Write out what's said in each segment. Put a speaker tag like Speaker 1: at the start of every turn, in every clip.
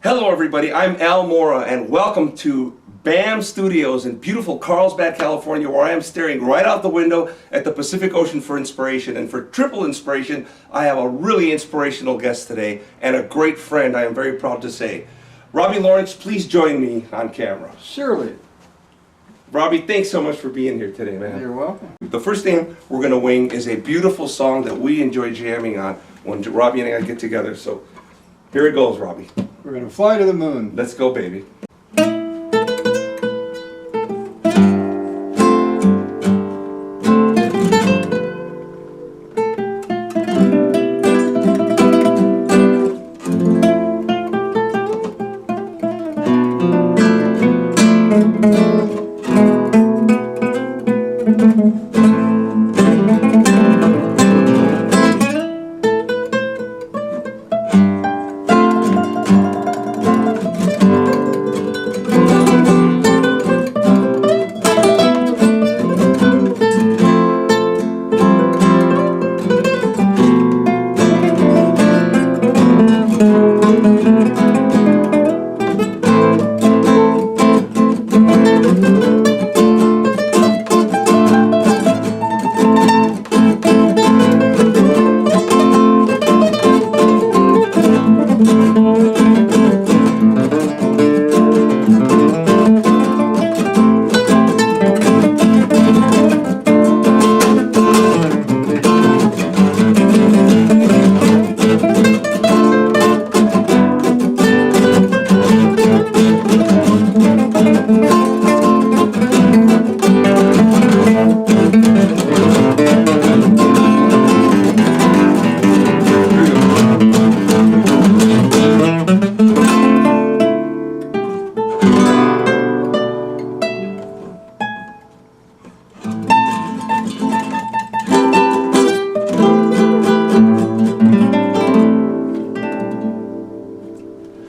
Speaker 1: Hello everybody, I'm Al Mora and welcome to BAM Studios in beautiful Carlsbad, California, where I am staring right out the window at the Pacific Ocean for inspiration. And for triple inspiration, I have a really inspirational guest today and a great friend, I am very proud to say. Robby Lawrence, please join me on camera.
Speaker 2: Surely.
Speaker 1: Robby, thanks so much for being here today, man.
Speaker 2: You're welcome.
Speaker 1: The first thing we're going to wing is a beautiful song that we enjoy jamming on when Robby and I get together. So here it goes, Robby.
Speaker 2: We're going to fly to the moon.
Speaker 1: Let's go, baby.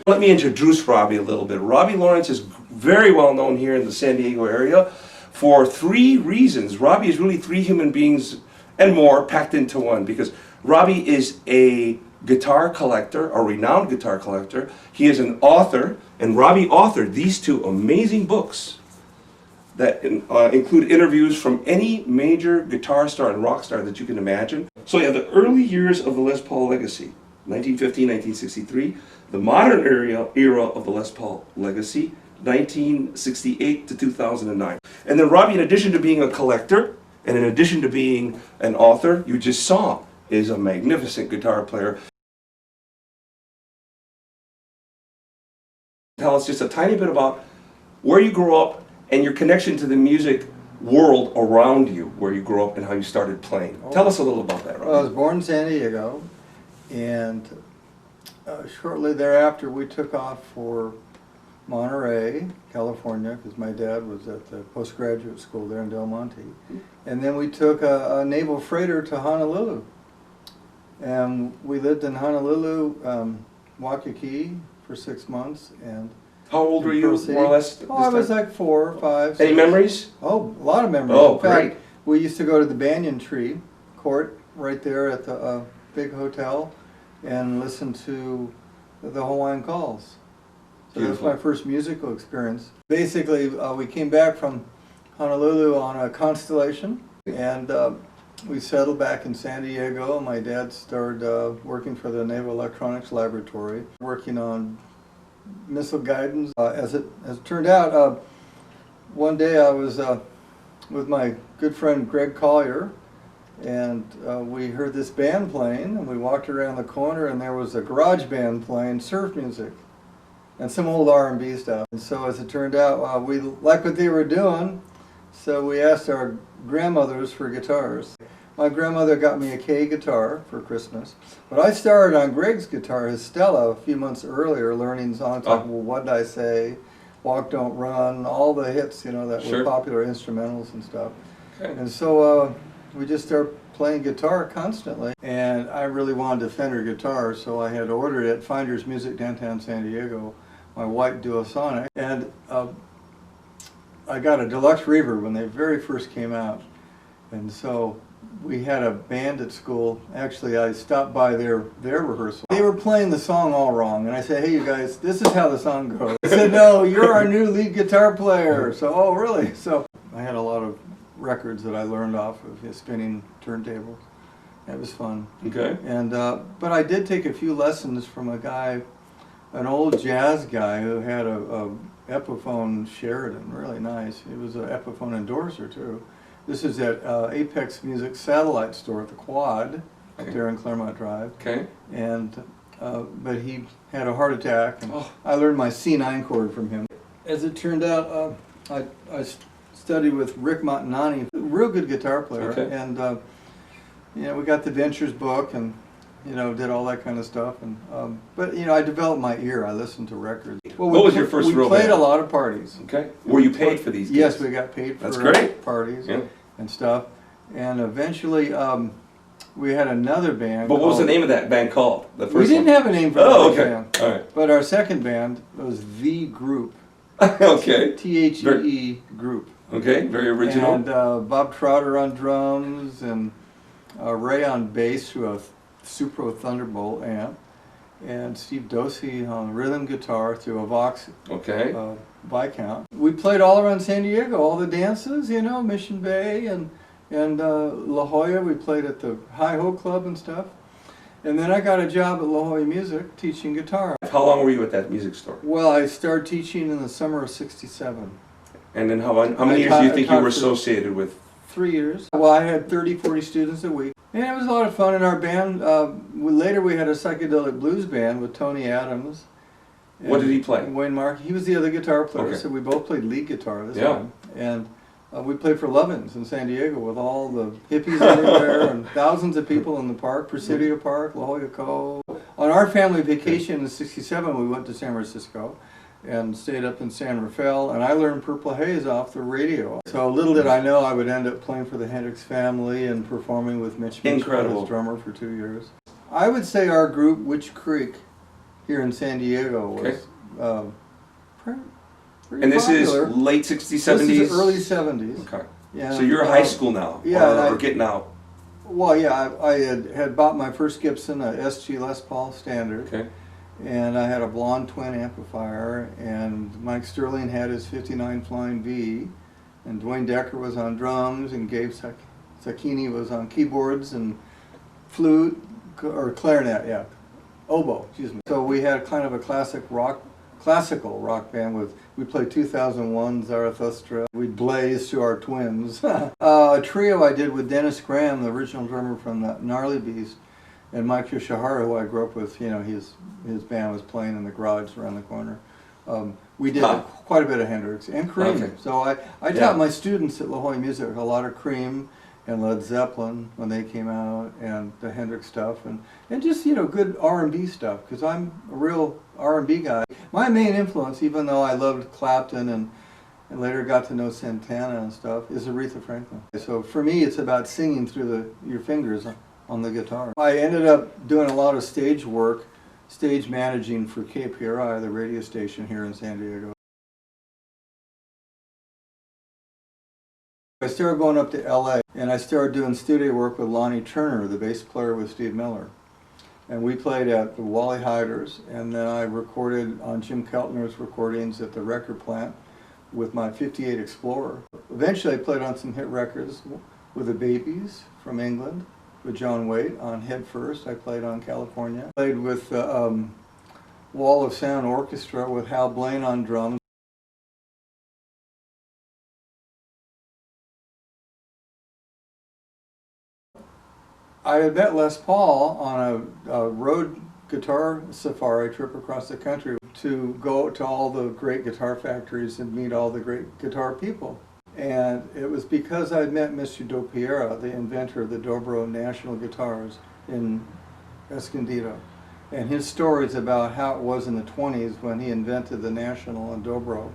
Speaker 1: Let me introduce Robby a little bit. Robby Lawrence is very well known here in the San Diego area for three reasons. Robby is really three human beings and more packed into one, because Robby is a guitar collector, a renowned guitar collector. He is an author, and Robby authored these two amazing books that include interviews from any major guitar star and rock star that you can imagine. So yeah, the early years of the Les Paul legacy, 1950, 1963. The modern era of the Les Paul legacy, 1968 to 2009. And then Robby, in addition to being a collector, and in addition to being an author, you just saw, is a magnificent guitar player. Tell us just a tiny bit about where you grew up and your connection to the music world around you, where you grew up and how you started playing. Tell us a little about that, Robby.
Speaker 2: Well, I was born in San Diego, and shortly thereafter we took off for Monterey, California, because my dad was at the postgraduate school there in Del Monte. And then we took a naval freighter to Honolulu. And we lived in Honolulu, Waikiki, for 6 months. And
Speaker 1: how old were you, more or less?
Speaker 2: Oh, I was like 4 or 5.
Speaker 1: Any memories?
Speaker 2: Oh, a lot of memories.
Speaker 1: Oh,
Speaker 2: in fact,
Speaker 1: great.
Speaker 2: we used to go to the Banyan Tree Court right there at the big hotel and listen to the Hawaiian Calls. So that was my first musical experience. Basically, we came back from Honolulu on a Constellation, and we settled back in San Diego. My dad started working for the Naval Electronics Laboratory, working on missile guidance. As it turned out, one day I was with my good friend Greg Collier, and we heard this band playing, and we walked around the corner and there was a garage band playing surf music and some old R&B stuff. And so as it turned out, we liked what they were doing, so we asked our grandmothers for guitars. My grandmother got me a K guitar for Christmas, but I started on Greg's guitar, his Stella, a few months earlier, learning songs like Well, What Did I Say, Walk Don't Run, all the hits, you know, that were popular instrumentals and stuff. Okay. And so we just started playing guitar constantly, and I really wanted a Fender guitar, so I had ordered it at Finder's Music downtown San Diego, my white Duosonic, and I got a deluxe reverb when they very first came out, and so we had a band at school. Actually, I stopped by their rehearsal. They were playing the song all wrong, and I said, "Hey, you guys, this is how the song goes." They said, "No, you're our new lead guitar player." So, oh, really? So I had a lot of records that I learned off of his spinning turntables. That was fun.
Speaker 1: Okay.
Speaker 2: And but I did take a few lessons from a guy, an old jazz guy who had a Epiphone Sheridan, really nice. He was an Epiphone endorser too. This is at Apex Music Satellite Store at the Quad, up there in Claremont Drive.
Speaker 1: Okay.
Speaker 2: And but he had a heart attack, and I learned my C9 chord from him. As it turned out, I studied with Rick Montanani, a real good guitar player, and you know, we got the Ventures book, and you know, did all that kind of stuff. And but you know, I developed my ear. I listened to records. Well,
Speaker 1: what was your first real
Speaker 2: We played
Speaker 1: band?
Speaker 2: a lot of parties.
Speaker 1: Okay. Were you paid for these gigs?
Speaker 2: Yes, we got paid for
Speaker 1: That's great.
Speaker 2: parties and stuff. And eventually, we had another band.
Speaker 1: But what was the name of that band called? The first
Speaker 2: We didn't
Speaker 1: one?
Speaker 2: have a name for
Speaker 1: Oh,
Speaker 2: that
Speaker 1: okay.
Speaker 2: band.
Speaker 1: All right.
Speaker 2: But our second band was The Group.
Speaker 1: Okay.
Speaker 2: THEE Group.
Speaker 1: Okay, very original.
Speaker 2: And Bob Trotter on drums, and Ray on bass through a Supro Thunderbolt amp, and Steve Dosey on rhythm guitar through a Vox Viscount. We played all around San Diego, all the dances, you know, Mission Bay and La Jolla. We played at the Hi-Ho Club and stuff. And then I got a job at La Jolla Music teaching guitar.
Speaker 1: How long were you at that music store?
Speaker 2: Well, I started teaching in the summer of '67.
Speaker 1: And then how many years do you think you were associated with?
Speaker 2: 3 years. Well, I had 30, 40 students a week. And it was a lot of fun in our band. Later we had a psychedelic blues band with Tony Adams.
Speaker 1: What did he play?
Speaker 2: Wayne Mark. He was the other guitar player, so we both played lead guitar this time. And we played for Lovin's in San Diego with all the hippies everywhere and thousands of people in the park, Presidio Park, La Jolla Cove. On our family vacation in '67, we went to San Francisco and stayed up in San Rafael, and I learned Purple Haze off the radio. So little did I know I would end up playing for the Hendrix family and performing with Mitch Mitchell as drummer for 2 years. I would say our group, Witch Creek, here in San Diego, was pretty
Speaker 1: And this
Speaker 2: popular.
Speaker 1: is late '60s, '70s?
Speaker 2: This is early '70s.
Speaker 1: Okay.
Speaker 2: Yeah,
Speaker 1: So you're high school now, or getting out?
Speaker 2: Well, yeah, I had bought my first Gibson, a SG Les Paul Standard.
Speaker 1: Okay. And
Speaker 2: I had a blonde twin amplifier, and Mike Sterling had his '59 Flying V, and Dwayne Decker was on drums, and Gabe Sacchini was on keyboards and flute, or clarinet, oboe, excuse me. So we had kind of a classical rock band we played 2001 Zarathustra. We'd blaze to our twins. A trio I did with Dennis Graham, the original drummer from the Gnarly Beast, and Mike Yoshihara, who I grew up with. You know, his band was playing in the garage around the corner. We did quite a bit of Hendrix and Cream. Okay. So I taught my students at La Jolla Music a lot of Cream and Led Zeppelin when they came out, and the Hendrix stuff, and just, you know, good R&B stuff, because I'm a real R&B guy. My main influence, even though I loved Clapton and later got to know Santana and stuff, is Aretha Franklin. So for me, it's about singing through your fingers on the guitar. I ended up doing a lot of stage work, stage managing for KPRI, the radio station here in San Diego. I started going up to LA, and I started doing studio work with Lonnie Turner, the bass player with Steve Miller. And we played at the Wally Hyders, and then I recorded on Jim Keltner's recordings at the record plant with my '58 Explorer. Eventually I played on some hit records with the Babies from England, with John Waite on Head First. I played on California. Played with Wall of Sound Orchestra with Hal Blaine on drums. I had met Les Paul on a road guitar safari trip across the country to go to all the great guitar factories and meet all the great guitar people. And it was because I'd met Mr. Dopiera, the inventor of the Dobro National guitars in Escondido. And his stories about how it was in the 20s when he invented the National and Dobro,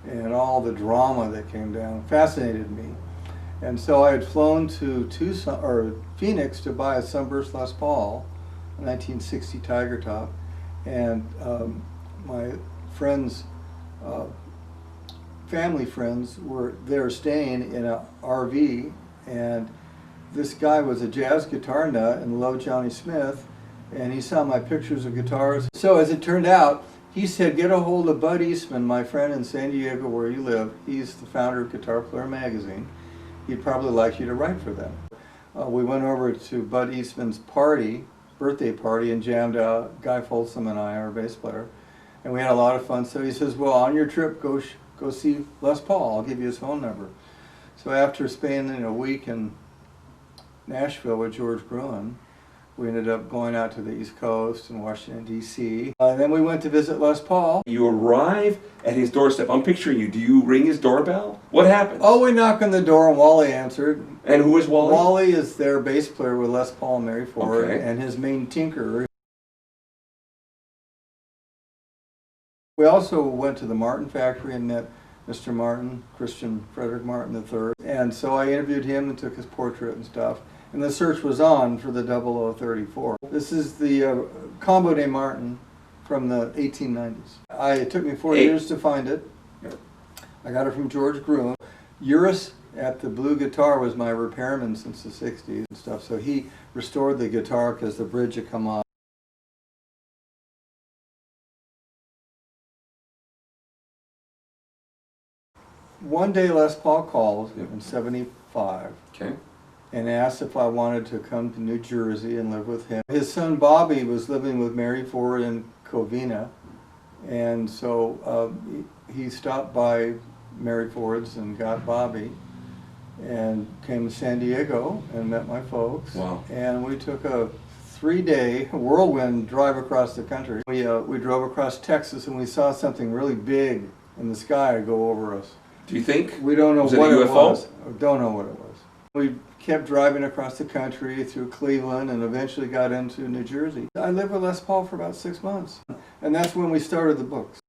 Speaker 2: and all the drama that came down fascinated me. And so I had flown to Phoenix to buy a Sunburst Les Paul, a 1960 Tiger Top, and my friends, family friends, were there staying in an RV, and this guy was a jazz guitar nut and loved Johnny Smith, and he saw my pictures of guitars. So as it turned out, he said, get a hold of Bud Eastman, my friend in San Diego where you live. He's the founder of Guitar Player magazine. He'd probably like you to write for them. We went over to Bud Eastman's birthday party, and jammed out. Guy Folsom and I, our bass player, and we had a lot of fun. So he says, well, on your trip, go see Les Paul. I'll give you his phone number. So after spending a week in Nashville with George Gruen, we ended up going out to the East Coast and Washington, D.C. Then we went to visit Les Paul.
Speaker 1: You arrive at his doorstep. I'm picturing you. Do you ring his doorbell? What happens?
Speaker 2: Oh, we knock on the door and Wally answered.
Speaker 1: And who is Wally?
Speaker 2: Wally is their bass player with Les Paul and Mary Ford,
Speaker 1: Okay.
Speaker 2: and his main tinkerer. We also went to the Martin factory and met Mr. Martin, Christian Frederick Martin III. And so I interviewed him and took his portrait and stuff. And the search was on for the 0034. This is the Combo de Martin from the 1890s. It took me 4 years to find it. I got it from George Gruen. Uris at the Blue Guitar was my repairman since the 60s and stuff. So he restored the guitar because the bridge had come off. One day Les Paul called in '75.
Speaker 1: Okay.
Speaker 2: And asked if I wanted to come to New Jersey and live with him. His son Bobby was living with Mary Ford in Covina, and so he stopped by Mary Ford's and got Bobby, and came to San Diego and met my folks.
Speaker 1: Wow.
Speaker 2: And we took a 3-day whirlwind drive across the country. We drove across Texas, and we saw something really big in the sky go over us.
Speaker 1: Do you think?
Speaker 2: We don't know
Speaker 1: Was it
Speaker 2: what
Speaker 1: a
Speaker 2: it
Speaker 1: UFO?
Speaker 2: was. Don't know what it was. We kept driving across the country through Cleveland and eventually got into New Jersey. I lived with Les Paul for about 6 months, and that's when we started the books.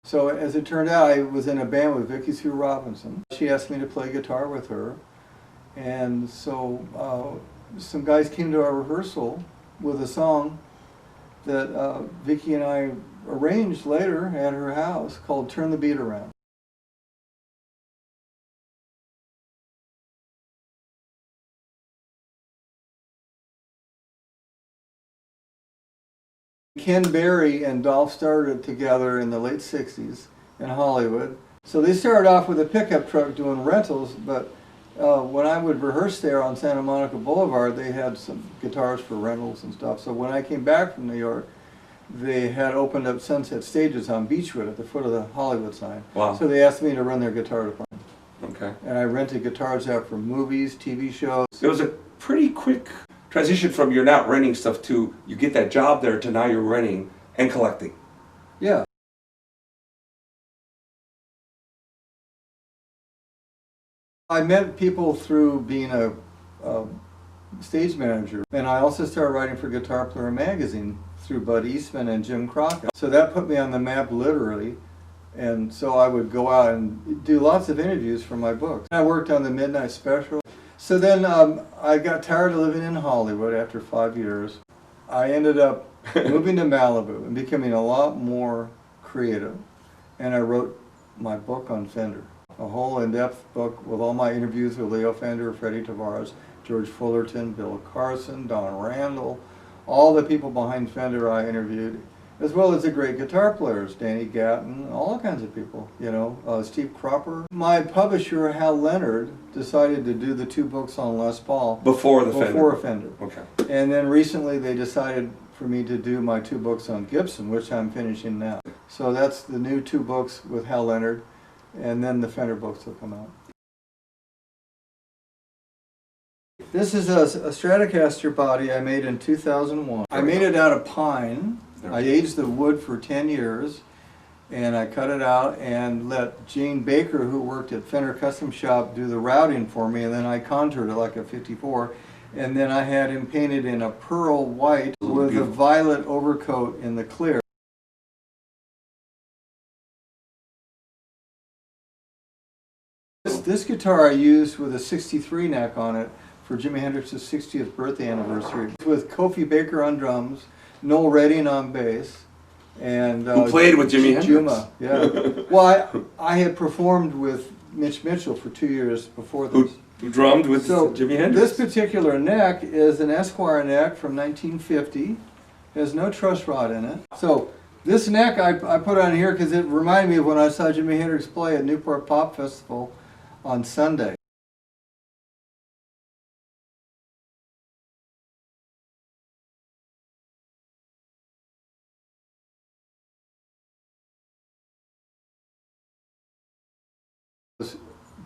Speaker 2: So as it turned out, I was in a band with Vicki Sue Robinson. She asked me to play guitar with her, and so some guys came to our rehearsal with a song that Vicki and I arranged later at her house called Turn the Beat Around. Ken Berry and Dolph started together in the late 60s in Hollywood. So they started off with a pickup truck doing rentals, but when I would rehearse there on Santa Monica Boulevard, they had some guitars for rentals and stuff. So when I came back from New York, they had opened up Sunset Stages on Beechwood at the foot of the Hollywood sign.
Speaker 1: Wow.
Speaker 2: So they asked me to run their guitar department.
Speaker 1: Okay.
Speaker 2: And I rented guitars out for movies, TV shows.
Speaker 1: It was a pretty quick transition from you're not renting stuff to you get that job there to now you're renting and collecting.
Speaker 2: Yeah. I met people through being a stage manager, and I also started writing for Guitar Player magazine through Bud Eastman and Jim Crockett. So that put me on the map literally, and so I would go out and do lots of interviews for my books. I worked on the Midnight Special. So then I got tired of living in Hollywood after 5 years. I ended up moving to Malibu and becoming a lot more creative, and I wrote my book on Fender. A whole in-depth book with all my interviews with Leo Fender, Freddie Tavares, George Fullerton, Bill Carson, Don Randall, all the people behind Fender I interviewed, as well as the great guitar players, Danny Gatton, all kinds of people, you know, Steve Cropper. My publisher, Hal Leonard, decided to do the 2 books on Les Paul
Speaker 1: Before Fender.
Speaker 2: Okay.
Speaker 1: Okay.
Speaker 2: And then recently they decided for me to do my 2 books on Gibson, which I'm finishing now. So that's the new 2 books with Hal Leonard, and then the Fender books will come out. This is a Stratocaster body I made in 2001. I made it out of pine. I aged the wood for 10 years, and I cut it out and let Gene Baker, who worked at Fender Custom Shop, do the routing for me, and then I contoured it like a 54, and then I had him painted in a pearl white with a violet overcoat in the clear. This guitar I used with a 63 neck on it for Jimi Hendrix's 60th birthday anniversary, with Kofi Baker on drums, Noel Redding on bass, And
Speaker 1: who played with Jimi Hendrix.
Speaker 2: Juma, yeah. Well, I had performed with Mitch Mitchell for 2 years before this.
Speaker 1: Who drummed with Jimi Hendrix.
Speaker 2: This particular neck is an Esquire neck from 1950. Has no truss rod in it. So this neck I put on here because it reminded me of when I saw Jimi Hendrix play at Newport Pop Festival on Sunday.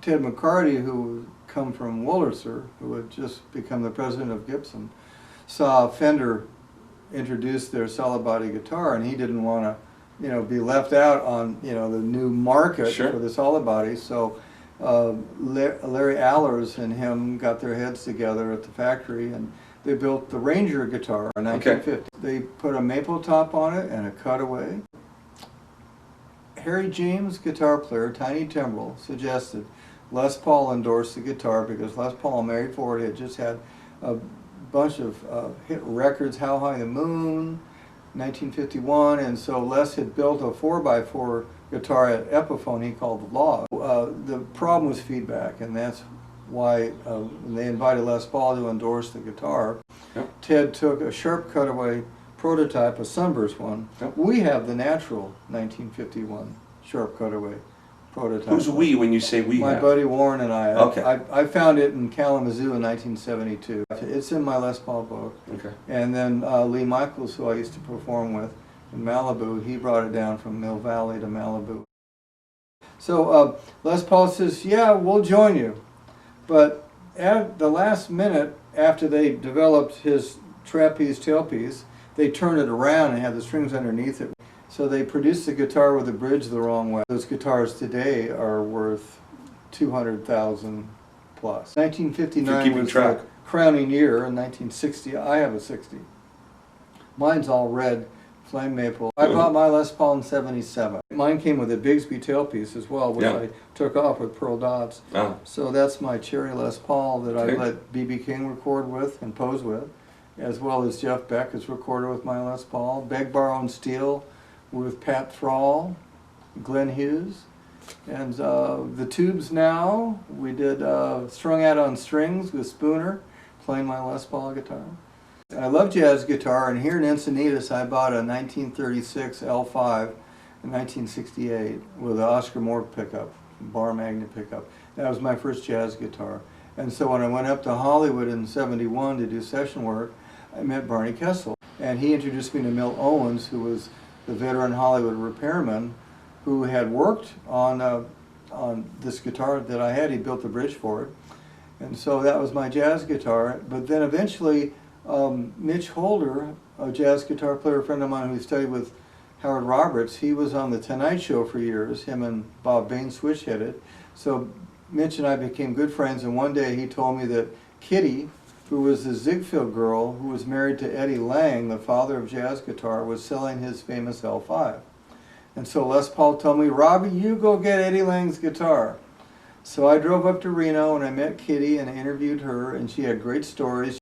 Speaker 2: Ted McCarty, who had come from Wurlitzer, who had just become the president of Gibson, saw Fender introduce their solid body guitar, and he didn't want to, be left out on, the new market
Speaker 1: Sure.
Speaker 2: for the solid body. So Larry Allers and him got their heads together at the factory, and they built the Ranger guitar in 1950. They put a maple top on it and a cutaway. Harry James, guitar player, Tiny Timbrel, suggested Les Paul endorse the guitar because Les Paul and Mary Ford had just had a bunch of hit records, How High the Moon, 1951, and so Les had built a 4x4 guitar at Epiphone he called the Law. The problem was feedback, and that's why when they invited Les Paul to endorse the guitar, Ted took a sharp cutaway prototype, a Sunburst one. We have the natural 1951 sharp cutaway prototype.
Speaker 1: Who's we when you say we?
Speaker 2: My buddy Warren and I.
Speaker 1: Okay.
Speaker 2: I found it in Kalamazoo in 1972. It's in my Les Paul book.
Speaker 1: Okay.
Speaker 2: And then Lee Michaels, who I used to perform with in Malibu, he brought it down from Mill Valley to Malibu. So Les Paul says, yeah, we'll join you. But at the last minute, after they developed his trapeze tailpiece, they turned it around and had the strings underneath it. So they produced the guitar with the bridge the wrong way. Those guitars today are worth $200,000 plus. 1959 was the crowning year. In 1960, I have a 60. Mine's all red, flame maple. I bought my Les Paul in 77. Mine came with a Bigsby tailpiece as well, which I took off with pearl dots. So that's my cherry Les Paul that I let B.B. King record with and pose with, as well as Jeff Beck has recorded with my Les Paul. Beg, Borrow, and Steal with Pat Thrall, Glenn Hughes. And the Tubes Now, we did Strung Out on Strings with Spooner, playing my Les Paul guitar. I love jazz guitar, and here in Encinitas I bought a 1936 L5 in 1968 with an Oscar Moore pickup, bar magnet pickup. That was my first jazz guitar. And so when I went up to Hollywood in '71 to do session work, I met Barney Kessel. And he introduced me to Milt Owens, who was the veteran Hollywood repairman who had worked on this guitar that I had. He built the bridge for it. And so that was my jazz guitar. But then eventually, Mitch Holder, a jazz guitar player, a friend of mine who studied with Howard Roberts, he was on the Tonight Show for years. Him and Bob Bain switch-headed. So Mitch and I became good friends, and one day he told me that Kitty, who was the Ziegfeld girl who was married to Eddie Lang, the father of jazz guitar, was selling his famous L5. And so Les Paul told me, Robbie, you go get Eddie Lang's guitar. So I drove up to Reno and I met Kitty and I interviewed her, and she had great stories.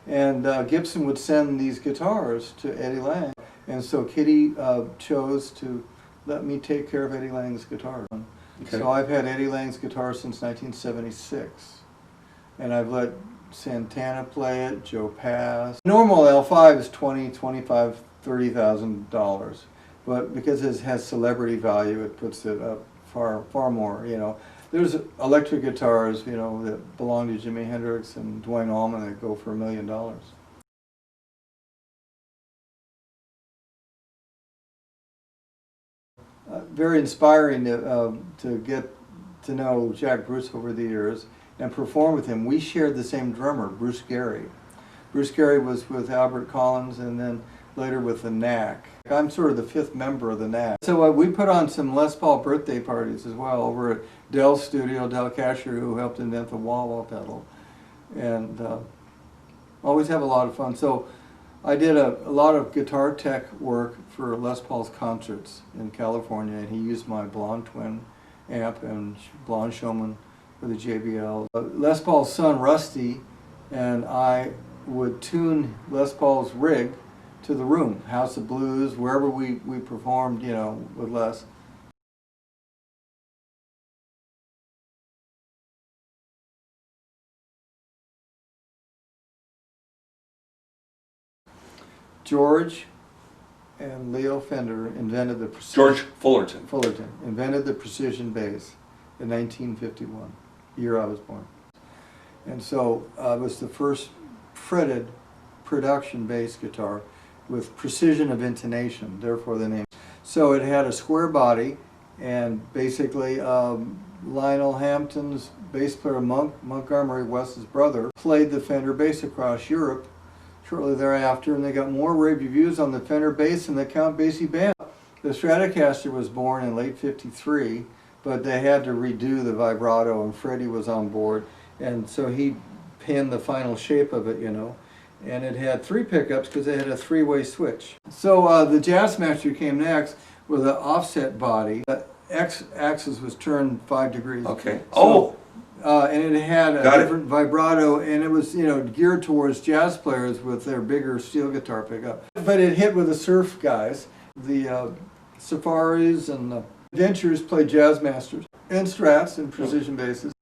Speaker 2: And Gibson would send these guitars to Eddie Lang. And so Kitty chose to let me take care of Eddie Lang's guitar. So I've had Eddie Lang's guitar since 1976. And I've let Santana play it, Joe Pass. Normal L5 is $20,000, $25,000, $30,000. But because it has celebrity value, it puts it up far more, There's electric guitars, that belong to Jimi Hendrix and Duane Allman that go for $1 million. Very inspiring to get to know Jack Bruce over the years and perform with him. We shared the same drummer, Bruce Gary. Bruce Gary was with Albert Collins and then later with the Knack. I'm sort of the fifth member of the Knack. So we put on some Les Paul birthday parties as well over at Dell's studio, Del Casher, who helped invent the wah-wah pedal. And always have a lot of fun. So I did a lot of guitar tech work for Les Paul's concerts in California, and he used my Blonde Twin amp and Blonde Showman for the JBL. Les Paul's son, Rusty, and I would tune Les Paul's rig to the room. House of Blues, wherever we performed, you know, with Les. George and Leo Fender invented the precision.
Speaker 1: George Fullerton.
Speaker 2: Fullerton invented the precision bass in 1951, the year I was born. And so it was the first fretted production bass guitar with precision of intonation, therefore the name. So it had a square body, and basically Lionel Hampton's bass player Montgomery, Wes's brother, played the Fender bass across Europe shortly thereafter, and they got more rave reviews on the Fender bass than the Count Basie band. The Stratocaster was born in late '53, but they had to redo the vibrato, and Freddie was on board, and so he pinned the final shape of it, you know. And it had 3 pickups because it had a 3-way switch. So the Jazzmaster came next with an offset body. The X-axis was turned 5 degrees.
Speaker 1: Okay.
Speaker 2: So, and it had a different vibrato, and it was, you know, geared towards jazz players with their bigger steel guitar pickup. But it hit with the surf guys. The Safaris and the Inventors played Jazzmasters and Strats and precision basses.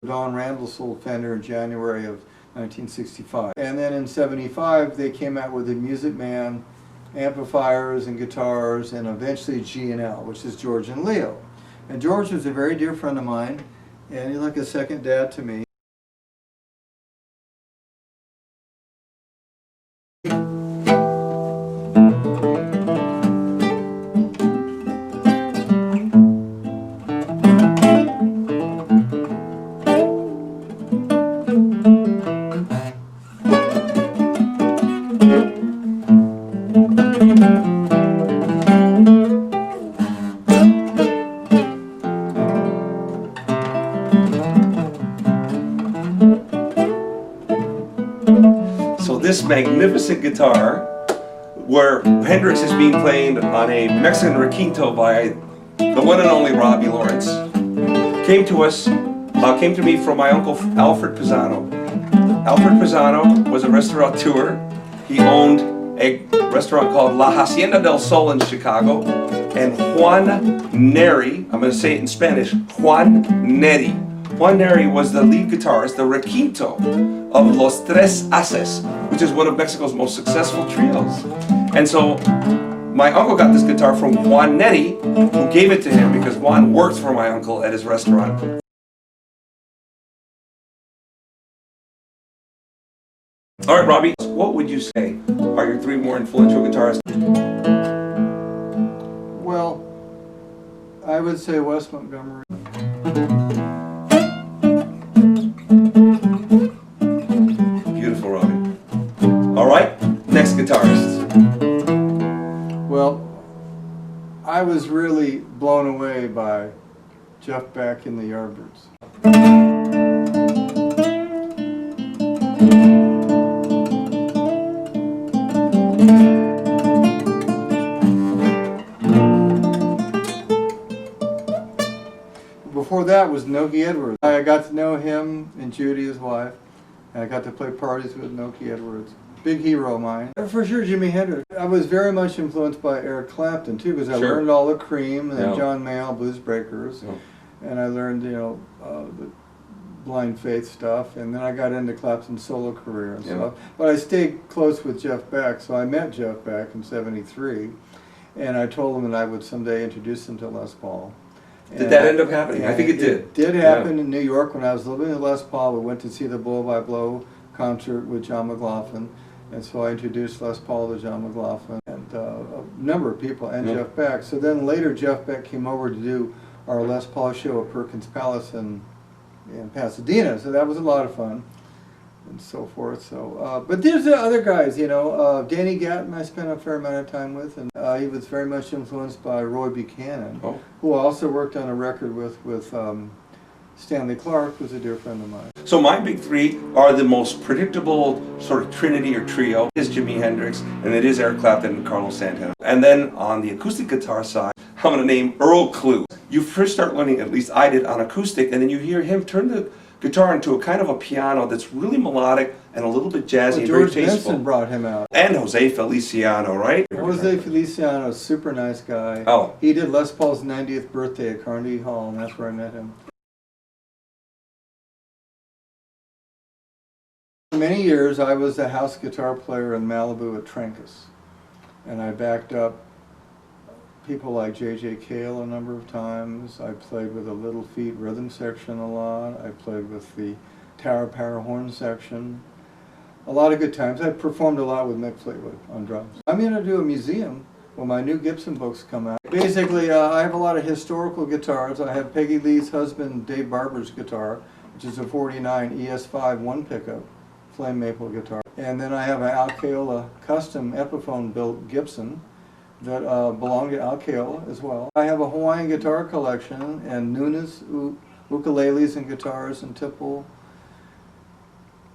Speaker 2: Don Randall sold Fender in January of 1965. And then in '75 they came out with the Music Man amplifiers and guitars, and eventually G&L, which is George and Leo. And George was a very dear friend of mine, and he's like a second dad to me.
Speaker 1: So this magnificent guitar, where Hendrix is being played on a Mexican requinto by the one and only Robby Lawrence, came to me from my uncle Alfred Pisano. Alfred Pisano was a restaurateur. He owned a restaurant called La Hacienda del Sol in Chicago, and Juan Neri, I'm going to say it in Spanish, Juan Neri. Juan Neri was the lead guitarist, the requinto of Los Tres Haces, which is one of Mexico's most successful trios. And so my uncle got this guitar from Juan Neri, who gave it to him because Juan worked for my uncle at his restaurant. All right, Robbie, what would you say are your 3 more influential guitarists?
Speaker 2: Well, I would say Wes Montgomery.
Speaker 1: Beautiful, Robbie. All right, next guitarist.
Speaker 2: Well, I was really blown away by Jeff Beck and the Yardbirds. Before that was Noki Edwards. I got to know him and Judy, his wife, and I got to play parties with Noki Edwards. Big hero of mine. For sure, Jimi Hendrix. I was very much influenced by Eric Clapton too, because I learned all the Cream and John Mayall, Blues Breakers, and I learned, you know, the Blind Faith stuff, and then I got into Clapton's solo career and stuff. But I stayed close with Jeff Beck, so I met Jeff Beck in '73, and I told him that I would someday introduce him to Les Paul.
Speaker 1: Did that end up happening? I think it did.
Speaker 2: It did happen in New York when I was living in Les Paul. We went to see the Blow by Blow concert with John McLaughlin, and so I introduced Les Paul to John McLaughlin and a number of people, and Jeff Beck. So then later Jeff Beck came over to do our Les Paul show at Perkins Palace in Pasadena, so that was a lot of fun and so forth. So, but there's the other guys, you know, Danny Gatton I spent a fair amount of time with, and he was very much influenced by Roy Buchanan, who also worked on a record with Stanley Clarke, who's a dear friend of mine.
Speaker 1: So my big 3 are the most predictable sort of trinity or trio. It is Jimi Hendrix, and it is Eric Clapton and Carlos Santana. And then on the acoustic guitar side, I'm going to name Earl Klugh. you first start learning, at least I did, on acoustic, and then you hear him turn the guitar into a kind of a piano that's really melodic and a little bit jazzy and very
Speaker 2: George
Speaker 1: tasteful.
Speaker 2: Benson brought him out.
Speaker 1: And Jose Feliciano, right?
Speaker 2: Jose Feliciano, super nice guy.
Speaker 1: Oh.
Speaker 2: He did Les Paul's 90th birthday at Carnegie Hall, and that's where I met him. For many years, I was the house guitar player in Malibu at Trancas, and I backed up people like J.J. Cale a number of times. I played with the Little Feat rhythm section a lot. I played with the Tower Power horn section. A lot of good times. I performed a lot with Mick Fleetwood on drums. I'm going to do a museum when my new Gibson books come out. Basically, I have a lot of historical guitars. I have Peggy Lee's husband, Dave Barber's guitar, which is a 49 ES5 one pickup, flame maple guitar. And then I have an Alcaola custom Epiphone built Gibson that belonged to Alcaola as well. I have a Hawaiian guitar collection and Nunes ukuleles and guitars and tipple.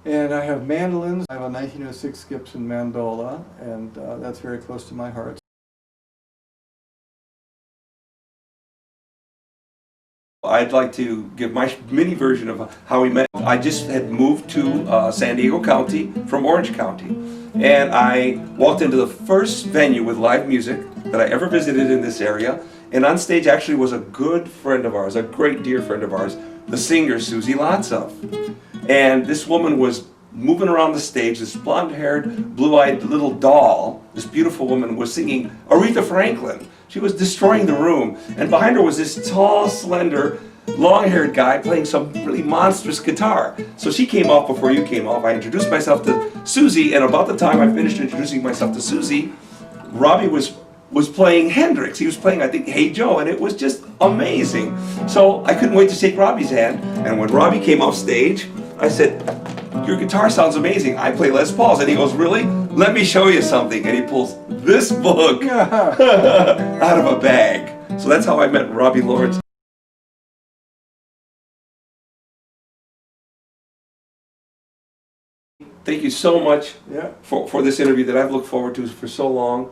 Speaker 2: And I have mandolins. I have a 1906 Gibson mandola, and that's very close to my heart.
Speaker 1: I'd like to give my mini version of how we met. I just had moved to San Diego County from Orange County, and I walked into the first venue with live music that I ever visited in this area, and on stage actually was a good friend of ours, a great dear friend of ours, the singer Susie Lotsoff. And this woman was moving around the stage, this blonde-haired, blue-eyed little doll, this beautiful woman was singing Aretha Franklin. She was destroying the room, and behind her was this tall, slender, long-haired guy playing some really monstrous guitar. So she came off before you came off. I introduced myself to Susie, and about the time I finished introducing myself to Susie, Robbie was playing Hendrix. He was playing, I think, Hey Joe, and it was just amazing. So I couldn't wait to shake Robbie's hand, and when Robbie came off stage, I said, "Your guitar sounds amazing. I play Les Paul's." And he goes, "Really? Let me show you something." And he pulls this book out of a bag. So that's how I met Robby Lawrence. Thank you so much for this interview that I've looked forward to for so long.